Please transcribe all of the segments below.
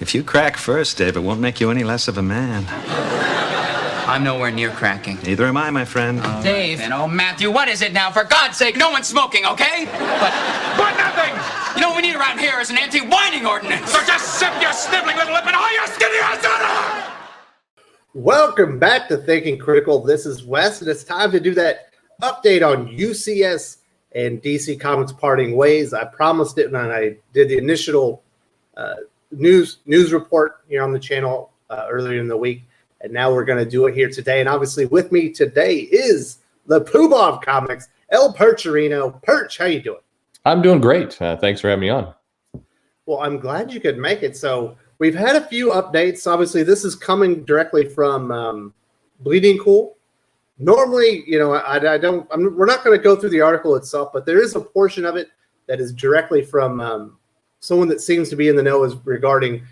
If you crack first, Dave, it won't make you any less of a man. I'm nowhere near cracking. Neither am I, my friend. Dave. And Matthew, what is it now? For God's sake, no one's smoking, okay? But nothing! You know what we need around here is an anti-whining ordinance. So just sip your sniveling little lip and haul your skinny ass out of here! Welcome back to Thinking Critical. This is Wes, and it's time to do that update on UCS and DC Comics parting ways. I promised it when I did the initial news report here on the channel earlier in the week, and now we're going to do it here today. And obviously with me today is the Poobah of Comics, El Percherino. Perch, how you doing? I'm doing great. Thanks for having me on. Well, I'm glad you could make it. So we've had a few updates. Obviously, this is coming directly from Bleeding Cool. Normally, you know, we're not going to go through the article itself, but there is a portion of it that is directly from someone that seems to be in the know is regarding.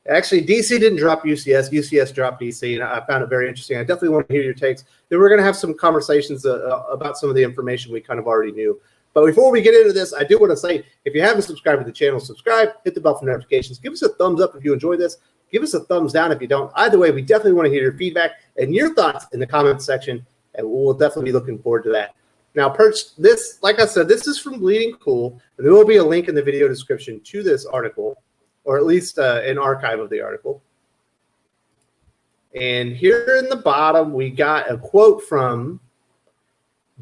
Actually, DC didn't drop UCS. UCS dropped DC, and I found it very interesting. I definitely want to hear your takes. Then we're going to have some conversations about some of the information we kind of already knew. But before we get into this, I do want to say, if you haven't subscribed to the channel, subscribe, hit the bell for notifications. Give us a thumbs up if you enjoy this. Give us a thumbs down if you don't. Either way, we definitely want to hear your feedback and your thoughts in the comments section, and we'll definitely be looking forward to that. Now, Perch, this, like I said, this is from Bleeding Cool, and there will be a link in the video description to this article, or at least an archive of the article. And here in the bottom, we got a quote from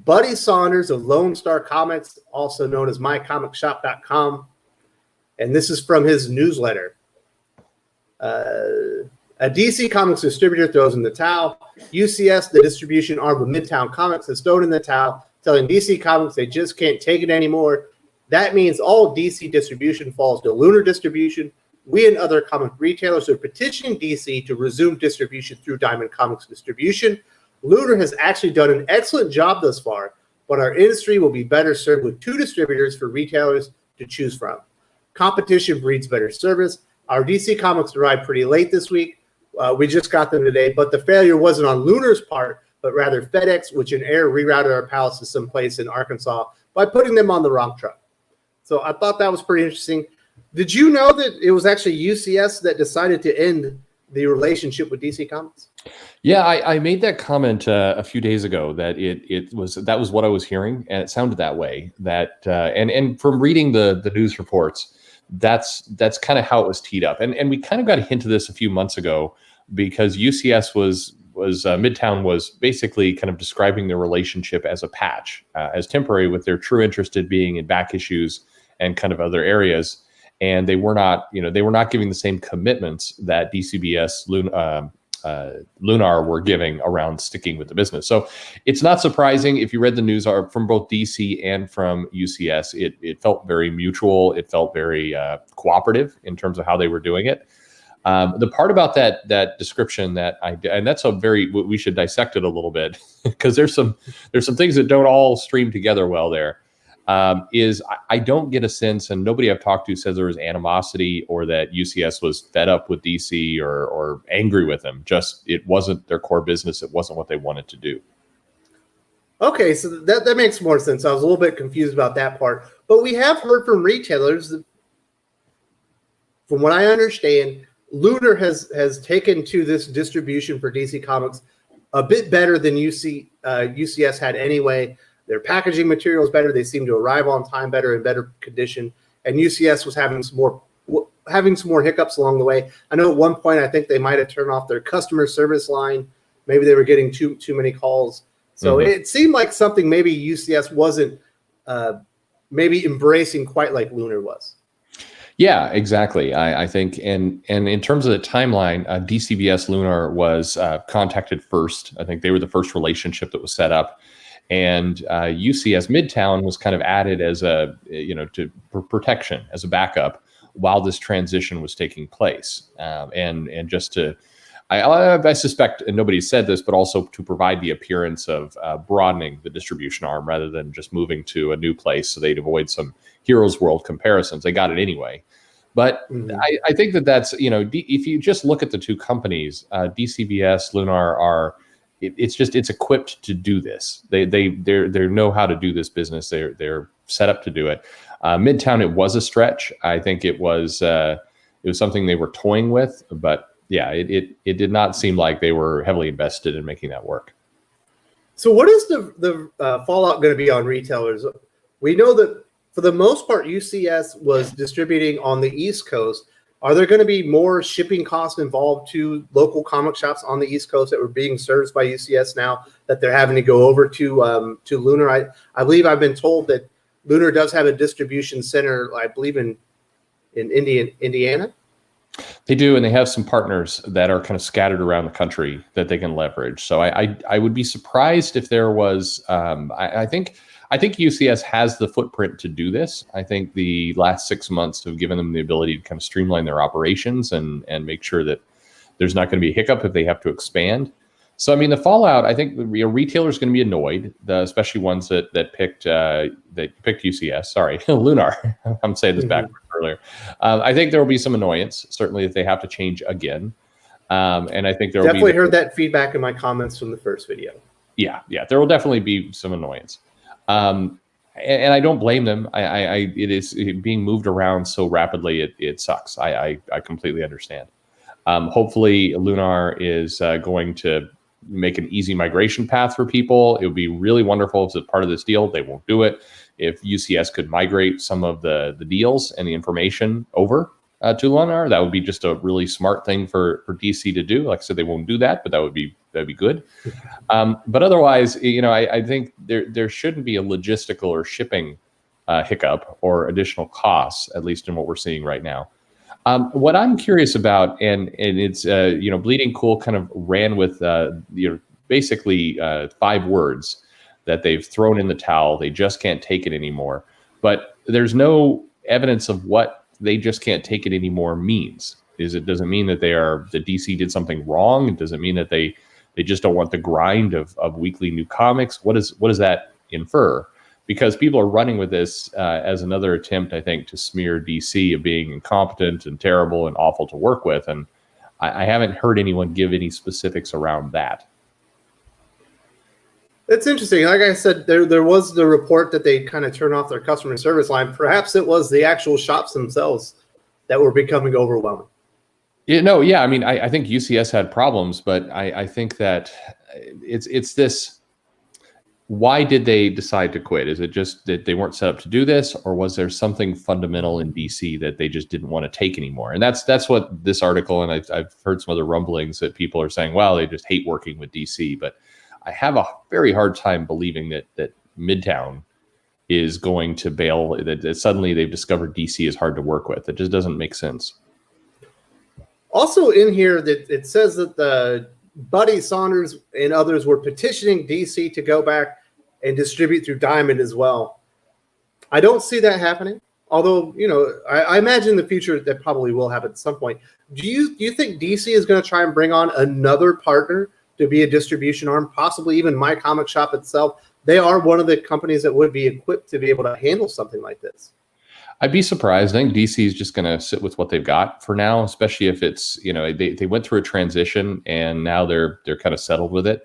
Buddy Saunders of Lone Star Comics, also known as mycomicshop.com. And this is from his newsletter. A DC Comics distributor throws in the towel. UCS, the distribution arm of Midtown Comics, has thrown in the towel, telling DC Comics they just can't take it anymore. That means all DC distribution falls to Lunar Distribution. We and other comic retailers are petitioning DC to resume distribution through Diamond Comics Distribution. Lunar has actually done an excellent job thus far, but our industry will be better served with 2 distributors for retailers to choose from. Competition breeds better service. Our DC Comics arrived pretty late this week. We just got them today, but the failure wasn't on Lunar's part, but rather FedEx, which in air rerouted our pallets to someplace in Arkansas by putting them on the wrong truck. So I thought that was pretty interesting. Did you know that it was actually UCS that decided to end the relationship with DC Comics? Yeah, I made that comment a few days ago that that was what I was hearing, and it sounded that way. That and from reading the news reports, that's kind of how it was teed up. And we kind of got a hint of this a few months ago because UCS was Midtown was basically kind of describing their relationship as a patch, as temporary, with their true interest in being in back issues and kind of other areas. And they were not giving the same commitments that DCBS Lunar were giving around sticking with the business. So it's not surprising if you read the news from both DC and from UCS. It felt very mutual. It felt very cooperative in terms of how they were doing it. The part about that description and that's we should dissect it a little bit because there's some things that don't all stream together well there. I don't get a sense, and nobody I've talked to says there was animosity or that UCS was fed up with DC or angry with them. Just it wasn't their core business. It wasn't what they wanted to do. Okay, so that makes more sense. I was a little bit confused about that part. But we have heard from retailers that, from what I understand, Lunar has taken to this distribution for DC Comics a bit better than UCS had anyway. Their packaging material is better. They seem to arrive on time better, in better condition. And UCS was having some more hiccups along the way. I know at one point I think they might have turned off their customer service line. Maybe they were getting too many calls. So It seemed like something maybe UCS wasn't maybe embracing quite like Lunar was. Yeah, exactly. I think, and in terms of the timeline, DCBS Lunar was contacted first. I think they were the first relationship that was set up. And UCS Midtown was kind of added as for protection, as a backup while this transition was taking place. And just to, I suspect, and nobody said this, but also to provide the appearance of broadening the distribution arm rather than just moving to a new place so they'd avoid some Heroes World comparisons. They got it anyway. But I think that's, if you just look at the two companies, DCBS, Lunar are, it's equipped to do this. They know how to do this business. They're set up to do it. Midtown, it was a stretch. I think it was it was something they were toying with, but yeah, it did not seem like they were heavily invested in making that work. So what is the fallout going to be on retailers? We know that for the most part, UCS was distributing on the East Coast. Are there going to be more shipping costs involved to local comic shops on the East Coast that were being serviced by UCS now that they're having to go over to Lunar? I believe I've been told that Lunar does have a distribution center, I believe in Indiana. They do, and they have some partners that are kind of scattered around the country that they can leverage. So I would be surprised if there was. I think UCS has the footprint to do this. I think the last 6 months have given them the ability to kind of streamline their operations and make sure that there's not going to be a hiccup if they have to expand. So, I mean, the fallout, I think retailers are going to be annoyed, especially ones that picked UCS. Sorry, Lunar. I'm saying this backwards earlier. I think there will be some annoyance, certainly, if they have to change again. And I think there will definitely heard that feedback in my comments from the first video. Yeah, there will definitely be some annoyance. And I don't blame them. It is being moved around so rapidly. It sucks. I completely understand. Hopefully, Lunar is going to make an easy migration path for people. It would be really wonderful if it's part of this deal. They won't do it. If UCS could migrate some of the deals and the information over to Lunar, that would be just a really smart thing for DC to do. Like I said, they won't do that, but that'd be good. But otherwise, I think there shouldn't be a logistical or shipping hiccup or additional costs, at least in what we're seeing right now. What I'm curious about, and it's Bleeding Cool kind of ran with basically 5 words that they've thrown in the towel. They just can't take it anymore. But there's no evidence of what they just can't take it anymore means. Does it mean that the DC did something wrong? Does it mean that they just don't want the grind of weekly new comics? What does that infer? Because people are running with this as another attempt, I think, to smear DC of being incompetent and terrible and awful to work with. And I haven't heard anyone give any specifics around that. It's interesting. Like I said, there was the report that they kind of turned off their customer service line. Perhaps it was the actual shops themselves that were becoming overwhelming. I mean, I think UCS had problems, but I think that it's this. Why did they decide to quit? Is it just that they weren't set up to do this, or was there something fundamental in DC that they just didn't want to take anymore? And that's what this article, and I've heard some other rumblings that people are saying, well, they just hate working with DC. But I have a very hard time believing that Midtown is going to bail, that suddenly they've discovered DC is hard to work with. It just doesn't make sense. Also in here, that it says that the Buddy Saunders and others were petitioning DC to go back and distribute through Diamond as well. I don't see that happening. Although, I imagine in the future that probably will happen at some point. Do you think DC is going to try and bring on another partner to be a distribution arm, possibly even My Comic Shop itself? They are one of the companies that would be equipped to be able to handle something like this. I'd be surprised. I think DC is just going to sit with what they've got for now, especially if it's, they went through a transition and now they're kind of settled with it.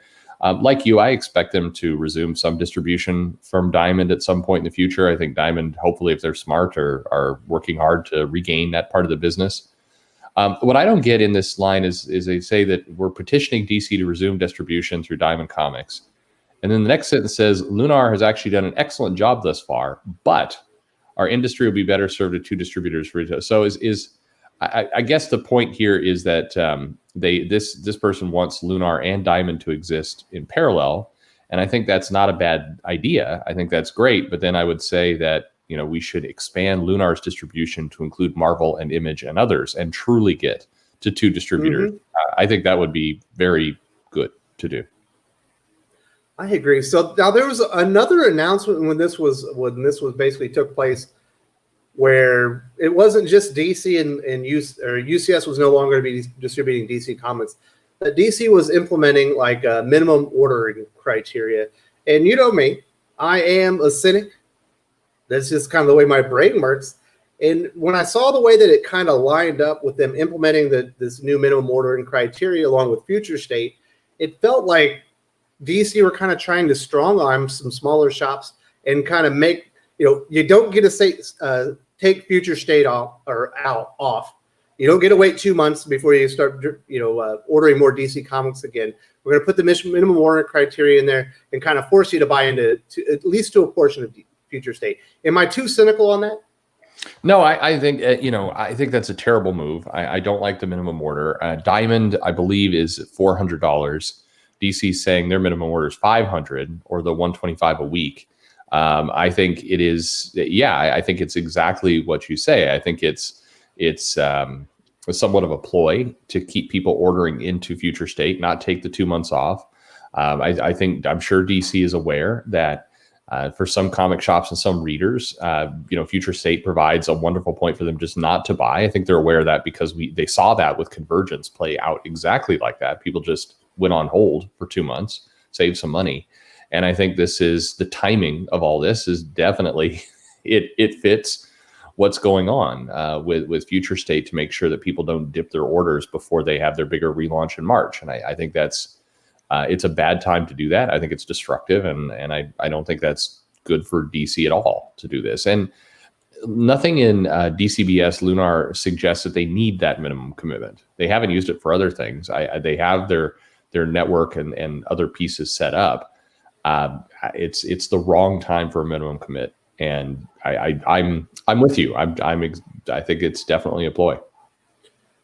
Like you, I expect them to resume some distribution from Diamond at some point in the future. I think Diamond, hopefully, if they're smart, are working hard to regain that part of the business. What I don't get in this line is they say that we're petitioning DC to resume distribution through Diamond Comics. And then the next sentence says, Lunar has actually done an excellent job thus far, but our industry will be better served at 2 distributors for retail. So I guess the point here is that this person wants Lunar and Diamond to exist in parallel, and I think that's not a bad idea. I think that's great. But then I would say that we should expand Lunar's distribution to include Marvel and Image and others, and truly get to 2 distributors. I think that would be very good to do. I agree. So now there was another announcement when this was basically took place, where it wasn't just DC and UCS was no longer going to be distributing DC Comics. That DC was implementing like a minimum ordering criteria. And me, I am a cynic. That's just kind of the way my brain works. And when I saw the way that it kind of lined up with them implementing this new minimum ordering criteria along with Future State, it felt like DC were kind of trying to strong arm some smaller shops and kind of make, you don't get to say take Future State off. You don't get to wait 2 months before you start, ordering more DC Comics again. We're going to put the minimum order criteria in there and kind of force you to buy into at least to a portion of Future State. Am I too cynical on that? No, I think I think that's a terrible move. I don't like the minimum order. Diamond, I believe, is $400. DC's saying their minimum order is $500 or the $125 a week. I think it is. Yeah, I think it's exactly what you say. I think it's somewhat of a ploy to keep people ordering into Future State, not take the 2 months off. I'm sure DC is aware that for some comic shops and some readers, Future State provides a wonderful point for them just not to buy. I think they're aware of that because they saw that with Convergence play out exactly like that. People just went on hold for 2 months, saved some money. And I think this is the timing of all this is definitely, it fits what's going on with Future State to make sure that people don't dip their orders before they have their bigger relaunch in March. And I think that's, it's a bad time to do that. I think it's destructive. And I don't think that's good for DC at all to do this. And nothing in DCBS Lunar suggests that they need that minimum commitment. They haven't used it for other things. They have their network and other pieces set up. It's the wrong time for a minimum commit. And I'm with you. I think it's definitely a ploy.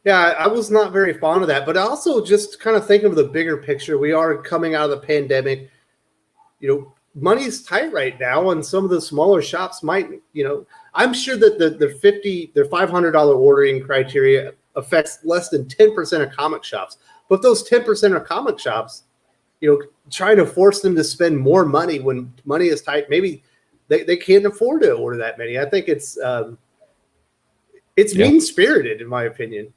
Yeah, I was not very fond of that, but also just kind of thinking of the bigger picture. We are coming out of the pandemic. Money's tight right now, and some of the smaller shops might, I'm sure that their $500 ordering criteria affects less than 10% of comic shops. But those 10% of comic shops, trying to force them to spend more money when money is tight, maybe they can't afford to order that many. I think it's mean-spirited, in my opinion.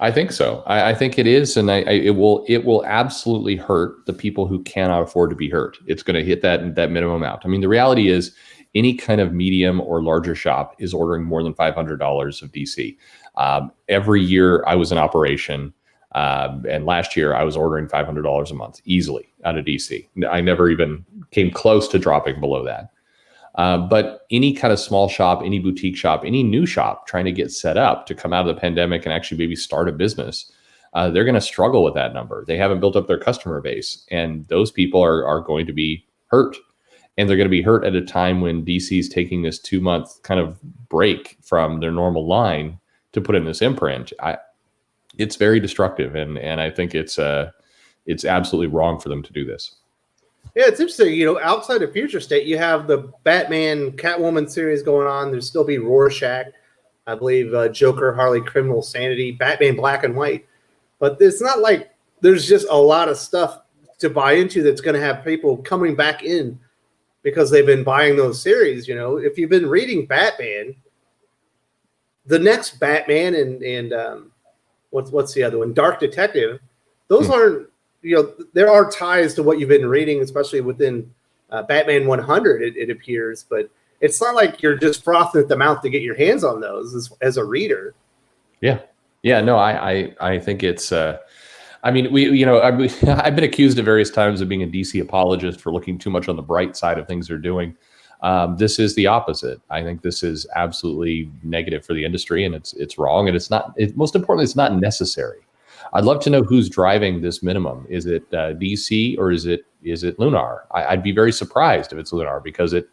I think so. I think it is, and it will absolutely hurt the people who cannot afford to be hurt. It's going to hit that minimum amount. I mean, the reality is, any kind of medium or larger shop is ordering more than $500 of DC. Every year I was in operation, and last year I was ordering $500 a month easily out of DC. I never even came close to dropping below that. But any kind of small shop, any boutique shop, any new shop trying to get set up to come out of the pandemic and actually maybe start a business, they're going to struggle with that number. They haven't built up their customer base, and those people are going to be hurt. And they're going to be hurt at a time when DC is taking this 2 month kind of break from their normal line to put in this imprint. It's very destructive, and I think it's absolutely wrong for them to do this. Yeah, it's interesting. Outside of Future State, you have the Batman Catwoman series going on. There'll still be Rorschach, I believe, Joker, Harley, Criminal Sanity, Batman Black and White. But it's not like there's just a lot of stuff to buy into that's going to have people coming back in because they've been buying those series. If you've been reading Batman, the next Batman and what's the other one? Dark Detective. Those aren't. There are ties to what you've been reading, especially within Batman 100, it appears. But it's not like you're just frothing at the mouth to get your hands on those as a reader. Yeah. No, I think it's. I've been accused at various times of being a DC apologist for looking too much on the bright side of things they're doing. This is the opposite. I think this is absolutely negative for the industry, and it's wrong, and it's not. Most importantly, it's not necessary. I'd love to know who's driving this minimum. Is it DC or is it Lunar? I'd be very surprised if it's Lunar because it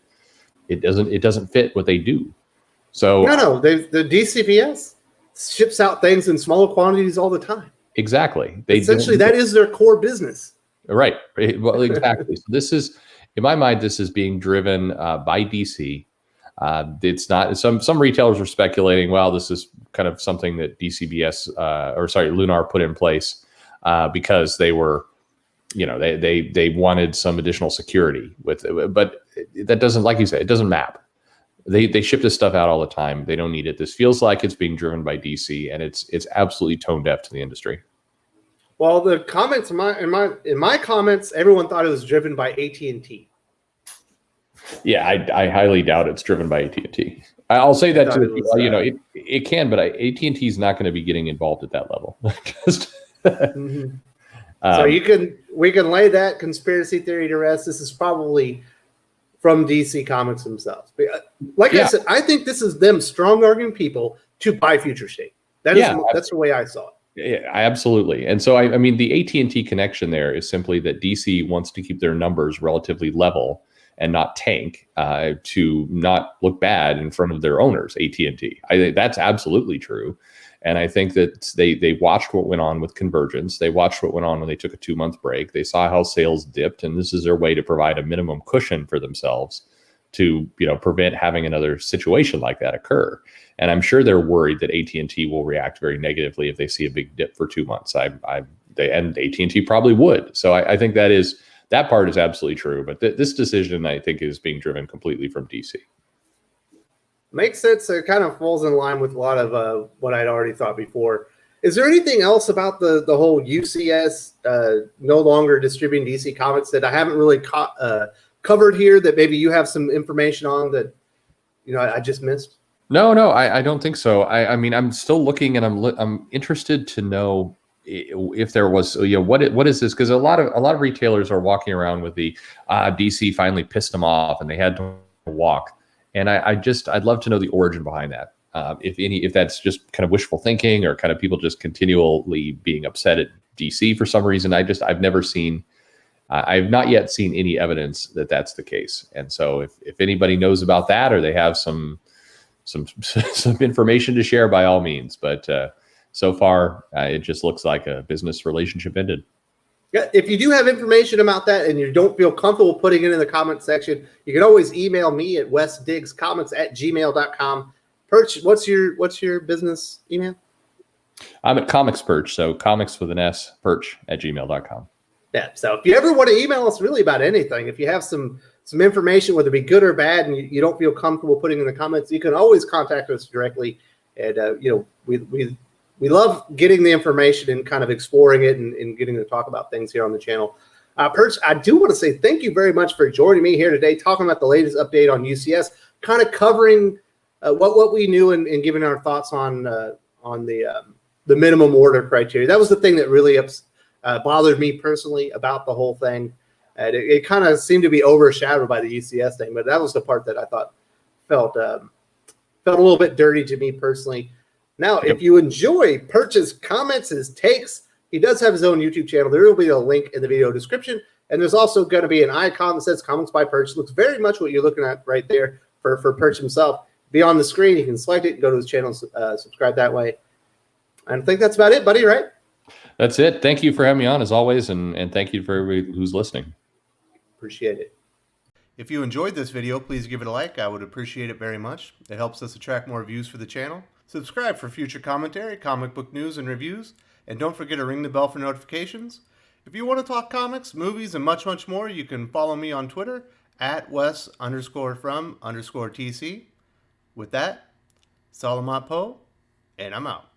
doesn't fit what they do. So no, the DCBS ships out things in smaller quantities all the time. Exactly. Essentially, that is their core business. Right. Well, exactly. So this is, in my mind, this is being driven by DC. It's not. Some retailers are speculating, well, this is kind of something that Lunar put in place because they were, they wanted some additional security with it. But that doesn't, like you said, it doesn't map. They ship this stuff out all the time. They don't need it. This feels like it's being driven by DC, and it's absolutely tone deaf to the industry. Well, the comments in my comments, everyone thought it was driven by AT&T. Yeah, I highly doubt it's driven by AT&T. I'll say that too. It can, but AT&T is not going to be getting involved at that level. So we can lay that conspiracy theory to rest. This is probably from DC Comics themselves. I said, I think this is them strong-arming people to buy Future State. That's the way I saw it. Yeah, absolutely. And so, I mean, the AT&T connection there is simply that DC wants to keep their numbers relatively level and not tank to not look bad in front of their owners, AT&T. I think that's absolutely true. And I think that they watched what went on with Convergence. They watched what went on when they took a 2-month break. They saw how sales dipped, and this is their way to provide a minimum cushion for themselves to, prevent having another situation like that occur. And I'm sure they're worried that AT&T will react very negatively if they see a big dip for 2 months. And AT&T probably would. So I think that part is absolutely true. But this decision, I think, is being driven completely from DC. Makes sense. It kind of falls in line with a lot of what I'd already thought before. Is there anything else about the whole UCS no longer distributing DC Comics that I haven't really covered here that maybe you have some information on that I just missed? No, I don't think so. I mean, I'm still looking, and I'm interested to know if there was, what is this? Because a lot of retailers are walking around with the DC finally pissed them off and they had to walk. And I'd love to know the origin behind that. If that's just kind of wishful thinking or kind of people just continually being upset at DC for some reason. I've never seen. I've not yet seen any evidence that that's the case. And so if anybody knows about that, or they have some information to share, by all means. But so far, it just looks like a business relationship ended. Yeah, if you do have information about that and you don't feel comfortable putting it in the comment section, you can always email me at wesdiggscomics@gmail.com. Perch, what's your business email? I'm at Comics Perch, so comics with an S, perch@gmail.com. Yeah, so if you ever want to email us really about anything, if you have some information, whether it be good or bad, and you don't feel comfortable putting in the comments, you can always contact us directly. And we love getting the information and kind of exploring it and getting to talk about things here on the channel. Perch, I do want to say thank you very much for joining me here today, talking about the latest update on UCS, kind of covering what we knew and giving our thoughts on the minimum order criteria. That was the thing that really bothered me personally about the whole thing. It kind of seemed to be overshadowed by the UCS thing, but that was the part that I thought felt a little bit dirty to me personally. Now, if you enjoy Perch's comments, his takes, he does have his own YouTube channel. There will be a link in the video description, and there's also going to be an icon that says Comics by Perch. It looks very much what you're looking at right there for Perch himself. Be on the screen. You can select it and go to his channel, subscribe that way. And I think that's about it, buddy, right? That's it. Thank you for having me on, as always, and thank you for everybody who's listening. Appreciate it. If you enjoyed this video, please give it a like. I would appreciate it very much. It helps us attract more views for the channel. Subscribe for future commentary, comic book news, and reviews. And don't forget to ring the bell for notifications. If you want to talk comics, movies, and much, much more, you can follow me on Twitter at Wes_from_TC. With that, Salamat Po, and I'm out.